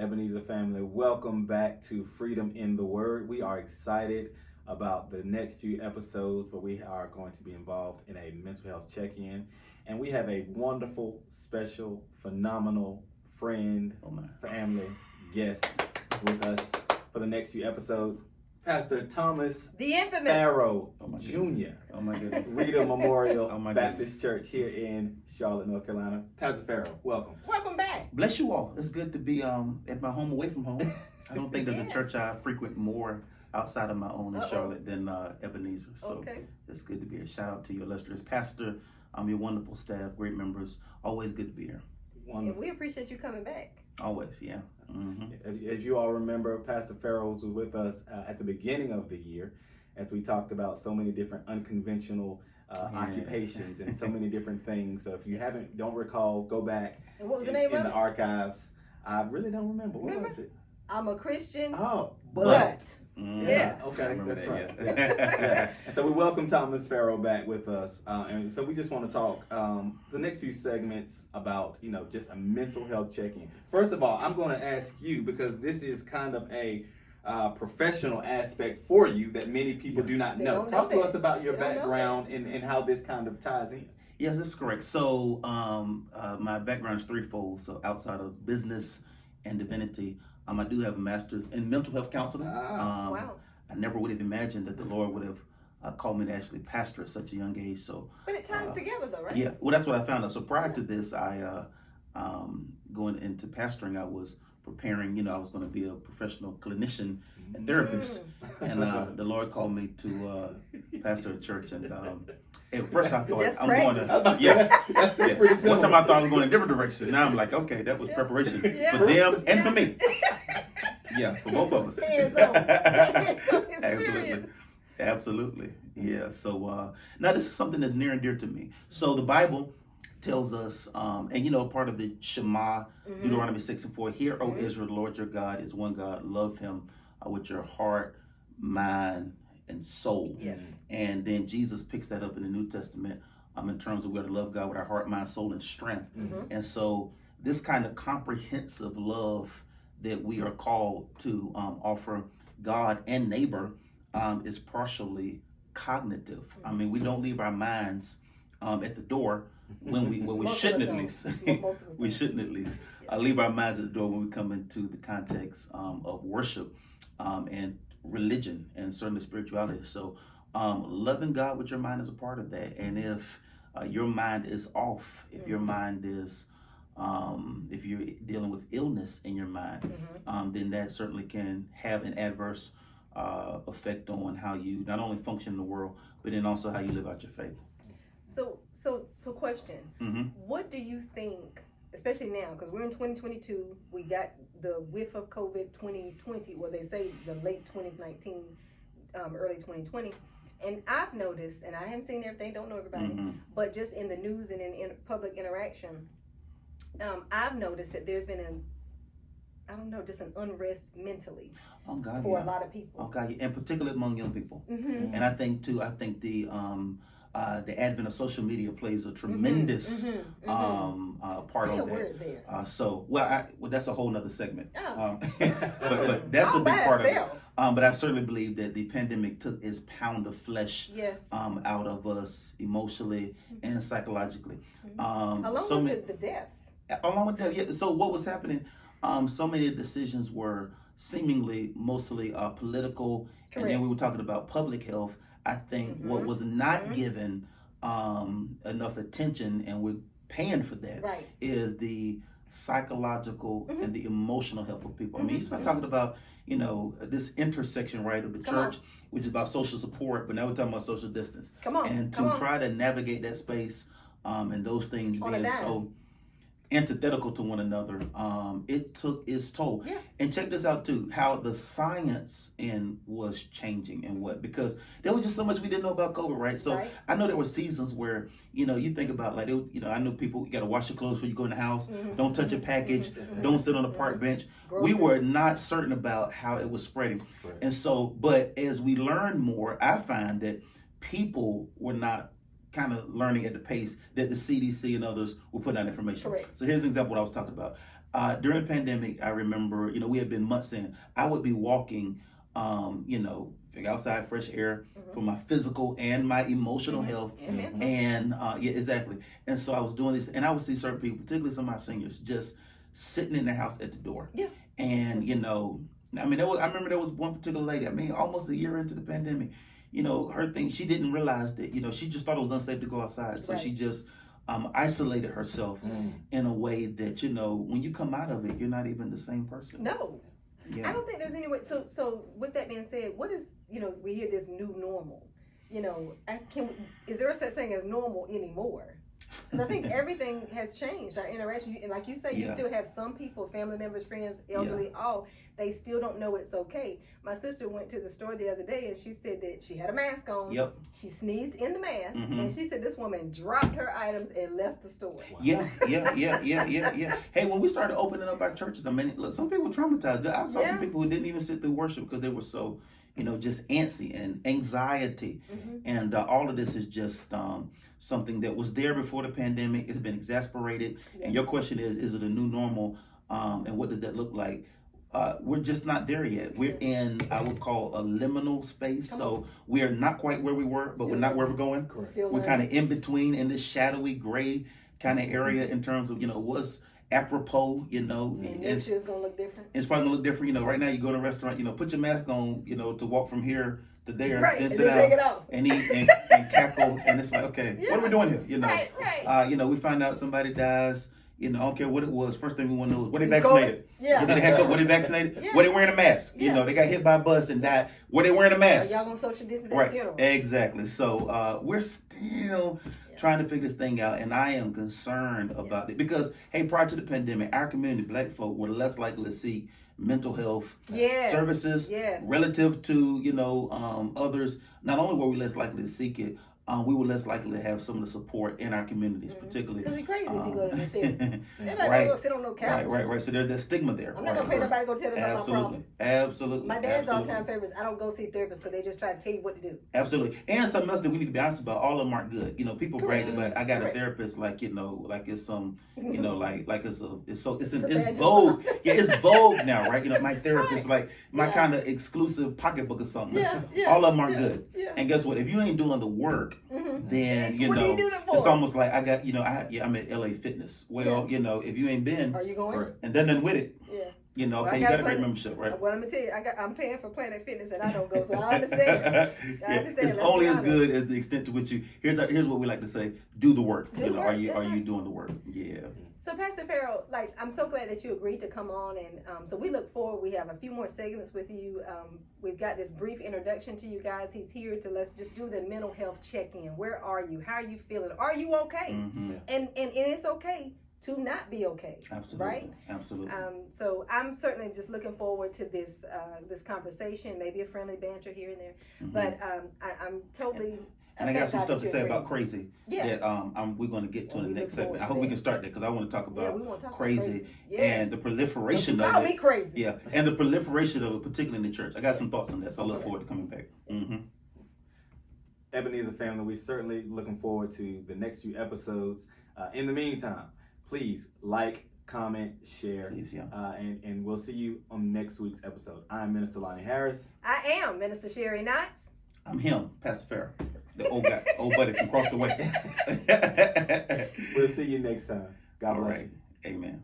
Ebenezer family, welcome back to Freedom in the Word. We are excited about the next few episodes where we are going to be involved in a mental health check-in. And we have a wonderful, special, phenomenal friend, family, guest with us for the next few episodes. Pastor Thomas the infamous Farrow Jr. Oh my goodness. Rita Memorial Baptist Church here in Charlotte, North Carolina. Pastor Farrow, welcome. Welcome back. Bless you all. It's good to be at my home away from home. I don't think there's a church I frequent more outside of my own in Charlotte than Ebenezer. So it's good to be here. Shout out to your illustrious pastor, your wonderful staff, great members. Always good to be here. Wonderful. And we appreciate you coming back. Always, yeah. Mm-hmm. As you all remember, Pastor Farrow was with us at the beginning of the year as we talked about so many different unconventional occupations and so many different things. So if you don't recall, go back and what was the name of the archives. I really don't remember. What was it? I'm a Christian. Oh, but. Yeah, okay, that's right. Yeah. So we welcome Thomas Farrow back with us, and so we just want to talk the next few segments about just a mental health check-in. First of all, I'm going to ask you, because this is kind of a professional aspect for you that many people do not know. Talk to us about your background and how this kind of ties in. Yes, that's correct. So my background is threefold. So outside of business and divinity, I do have a master's in mental health counseling. Wow. I never would have imagined that the Lord would have called me to actually pastor at such a young age. So, but it ties together though, right? Yeah, well, that's what I found out. So prior to this, I going into pastoring, I was preparing. I was going to be a professional clinician and therapist, and the Lord called me to pastor a church. And at first I thought I'm going to, One time I thought I was going in a different direction. Now I'm like, okay, that was preparation for them and for me. Yeah, for both of us. Absolutely. Yeah. So now this is something that's near and dear to me. So the Bible tells us, and part of the Shema, Deuteronomy 6:4, hear, O Israel, the Lord your God is one God. Love him with your heart, mind, and soul. Yes. And then Jesus picks that up in the New Testament in terms of we are to love God with our heart, mind, soul, and strength. And so this kind of comprehensive love that we are called to offer God and neighbor is partially cognitive. I mean, we don't leave our minds at the door when we shouldn't at least. We shouldn't at least leave our minds at the door when we come into the context of worship and religion and certainly spirituality. So loving God with your mind is a part of that. And if your mind is off, if your mind is if you're dealing with illness in your mind, then that certainly can have an adverse effect on how you not only function in the world, but then also how you live out your faith. So question, what do you think, especially now, because we're in 2022, we got the whiff of COVID 2020, or they say the late 2019, early 2020. And I've noticed, and I haven't seen everything, don't know everybody, but just in the news and in public interaction, I've noticed that there's been just an unrest mentally for a lot of people. Oh God, and particularly among young people. And I think the advent of social media plays a tremendous part of that. That's a whole nother segment. But that's a big part of it. But I certainly believe that the pandemic took its pound of flesh out of us emotionally and psychologically. Along with the deaths. Along with that, yeah. So what was happening? So many decisions were seemingly mostly political, and then we were talking about public health. I think what was not given enough attention, and we're paying for that, is the psychological and the emotional health of people. I mean, you start talking about, this intersection, right, of the church, which is about social support, but now we're talking about social distance. And to try to navigate that space and those things being so antithetical to one another, it took its toll. And check this out too, how the science was changing and because there was just so much we didn't know about COVID, right? So I know there were seasons where you think about like I know people, you got to wash your clothes before you go in the house, don't touch a package, don't sit on a park bench. We were not certain about how it was spreading. And so, but as we learn more, I find that people were not kind of learning at the pace that the CDC and others were putting out information. Correct. So here's an example of what I was talking about. During the pandemic, I remember, we had been months in. I would be walking, outside, fresh air for my physical and my emotional health. And exactly. And so I was doing this, and I would see certain people, particularly some of our seniors, just sitting in their house at the door. Yeah. And I remember there was one particular lady. Almost a year into the pandemic, her thing, she didn't realize that, she just thought it was unsafe to go outside. So she just isolated herself in a way that, when you come out of it, you're not even the same person. No. Yeah. I don't think there's any way. So with that being said, what is, we hear this new normal. Is there a such thing as normal anymore? Because I think everything has changed. Our interaction, and like you say, you still have some people, family members, friends, elderly, they still don't know it's okay. My sister went to the store the other day and she said that she had a mask on. Yep. She sneezed in the mask and she said this woman dropped her items and left the store. Wow. Yeah. Hey, when we started opening up our churches, look, some people were traumatized. I saw some people who didn't even sit through worship because they were so, just antsy and anxiety. And all of this is just something that was there before the pandemic. It's been exasperated. And your question is it a new normal? And what does that look like? We're just not there yet. We're in, I would call, a liminal space. So we are not quite where we were, but we're not where we're going. We're kind of in between in this shadowy gray kind of area in terms of, what's apropos, And next year's going to look different. It's probably going to look different. Right now you go to a restaurant, put your mask on, to walk from here to there, then sit down take it off. and eat and cackle. And it's like, okay, what are we doing here? Right. We find out somebody dies. I don't care what it was. First thing we want to know is, were they vaccinated? Yeah. Did they heck up? Were they vaccinated? Yeah. Were they wearing a mask? Yeah. They got hit by a bus and died. Were they wearing a mask? Y'all on social distance right. at the funeral. Exactly. So we're still trying to figure this thing out, and I am concerned about it because, hey, prior to the pandemic, our community, Black folk, were less likely to seek mental health services relative to others. Not only were we less likely to seek it, we were less likely to have some of the support in our communities, particularly. Because it's crazy if you go to the therapy. Everybody Right. go sit on no couch. Right. So there's that stigma there. I'm not going to pay nobody to go tell them about my problem. Absolutely. My dad's all-time favorites, I don't go see therapists because they just try to tell you what to do. Absolutely. And something else that we need to be honest about, all of them aren't good. People brag about, I got a therapist like it's some, like it's vogue. Yeah, it's vogue now, right? My therapist, like my kind of exclusive pocketbook or something. Yeah. All of them aren't good. Yeah. And guess what? If you ain't doing the work, then what do you do that for? it's almost like I got, I'm at LA Fitness. Well, if you ain't been, are you going? And done nothing with it, Yeah. you got a great membership, right? Well, let me tell you, I'm paying for Planet Fitness and I don't go, so I understand. It's only as good as the extent to which you. Here's what we like to say: do the work. Are you doing the work? Yeah. So Pastor Farrell, I'm so glad that you agreed to come on, and so we look forward. We have a few more segments with you. We've got this brief introduction to you guys. He's here to let's just do the mental health check-in. Where are you? How are you feeling? Are you okay? And it's okay to not be okay. Absolutely. Right? Absolutely. So I'm certainly just looking forward to this this conversation, maybe a friendly banter here and there. But I'm totally. And I got some stuff to say about crazy that we're going to get to in the next segment. I hope we can start that because I want to talk about crazy and the proliferation of it. Call me crazy. Yeah, and the proliferation of it, particularly in the church. I got some thoughts on that, so I look forward to coming back. Ebenezer family, we're certainly looking forward to the next few episodes. In the meantime, please like, comment, share, please, and we'll see you on next week's episode. I'm Minister Lonnie Harris. I am Minister Sherry Knotts. I'm him, Pastor Farrell, the old guy, old buddy from across the way. We'll see you next time. God bless you. Amen.